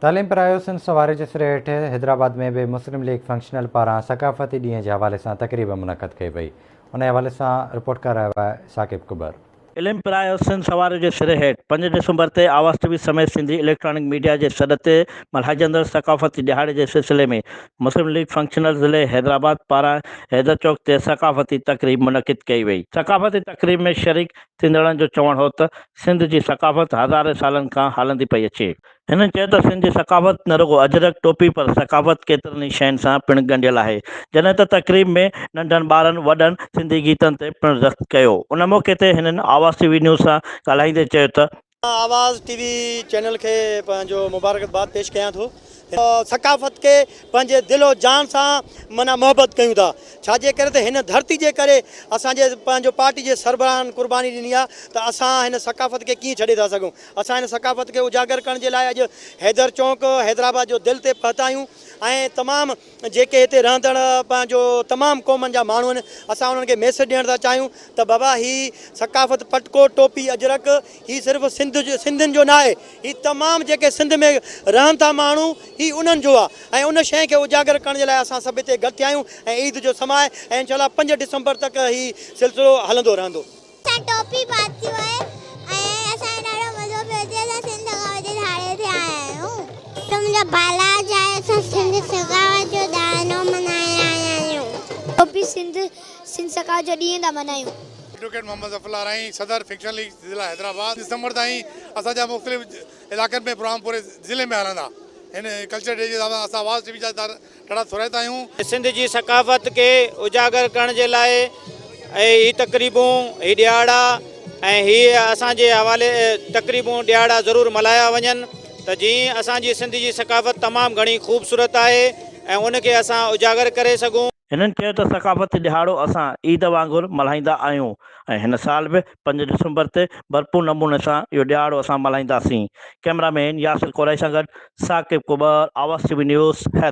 तालीम पर आयो सिंध सवारी जे सिरे हेठि हैदराबाद में भी मुस्लिम लीग फंक्शनल पारां सकाफ़ती ॾींहं जे हवाले सां तक़रीब मुनक़द कई वई। उन हवाले सां रिपोर्ट कर रहियो आहे साकिब कुबर। इल्म पिरायो सिंध सवारी जे सिरे हेठि 5 डिसंबर ते आवाज़ टीवी समेत सिंधी इलेक्ट्रॉनिक मीडिया जे सॾ ते मल्हाइजंदड़ सकाफ़ती दिहाड़े जे सिलसिले में मुस्लिम लीग फंक्शनल ज़िले हैदराबाद पारां हैदर चौक ते सकाफ़ती तक़रीब मुनक़द कई वई। सकाफ़ती तक़रीब में शरीक थींदड़नि जो चवणु हो त सिंध जी सकाफ़त हज़ारे सालनि खां हलंदी पई अचे। हिननि चयो त सिंध जी सकाफ़त न रुगो अजरक टोपी पर सकाफ़त केतिरनि ई शयुनि सां पिणु ॻंढियल आहे। जॾहिं त तक़रीब में नंढनि ॿारनि वॾनि सिंधी गीतनि ते पिणु रक़्स कयो। उन मौक़े ते हिननि आवाज़ टीवी न्यूज़ सां ॻाल्हाईंदे चयो त आवाज़ टीवी चैनल के पंहिंजो मुबारकबाद पेश कयां थो। सकाफ़त के पंहिंजे दिलो जान सां माना मोहबत कयूं था। छाजे करे त हिन धरती जे करे असांजे पंहिंजो पार्टी जे सरबराहनि कुर्बानी ॾिनी आहे त असां हिन सकाफ़त खे कीअं छॾे था सघूं। असां हिन सकाफ़त खे उजागर करण जे लाइ अॼु हैदर चौक हैदराबाद जो दिलि ते पहुता आहियूं ऐं तमामु जेके हिते रहंदड़ पंहिंजो तमामु क़ौमनि जा माण्हू आहिनि, असां उन्हनि खे मैसेज ॾियण था चाहियूं त बाबा ही सकाफ़त पटको टोपी अजरक ही सिर्फ़ु सिंधियुनि जो न आहे, ही तमामु जेके सिंध में रहनि था माण्हू ही उन्हनि जो आहे ऐं उन शइ खे उजागर करण जे लाइ असां सभु हिते गॾु थिया आहियूं ऐं ईद जो समय आहे ऐं इंशाअल्लाह 5 डिसंबर तक ही सिलसिलो हलंदो रहंदो। टोपी पाती है ऐं असां ॾाढो मज़ो पियो अचे। असां सिंध सकाफ़त जे दिहाड़े ते आया आहियूं त मुंहिंजा बाला जाए असां सिंध सकाफ़त जो ॾाढो मनाए आया आहियूं। टोपी सिंध सकाफ़त जो ॾींहुं था मनायूं। एडवोकेट मोहम्मद ज़फ़र आई सदर फिक्शन लीग ज़िला हैदराबाद दिसंबर ताईं असांजा मुख़्तलिफ़ इलाइक़नि में प्रोग्राम पूरे ज़िले में हलंदा। इन कल्चर डे जे असां आवाज़ टीवी जा ॾाढा थोराइता आहियूं। सिंध जी सकाफ़त खे उजागर करण जे लाइ ही तक़रीबूं ही ॾियारा ऐं हीअ असांजे हवाले तक़रीबूं ॾियारा ज़रूरु मल्हाया वञनि त जीअं असांजी सिंध जी सकाफ़त तमामु घणी ख़ूबसूरत आहे ऐं उनखे असां उजागर करे सघूं। हिननि चयो त सकाफ़ती दिहाड़ो असां ईद वांगुरु मल्हाईंदा आहियूं ऐं हिन साल बि 5 डिसंबर ते भरपूर नमूने सां इहो ॾिहाड़ो असां मल्हाईंदासीं। कैमरामैन यासिर कुरैशी सां गॾु साकिब कुबर, आवाज़ टीवी न्यूज़ हैदराबाद।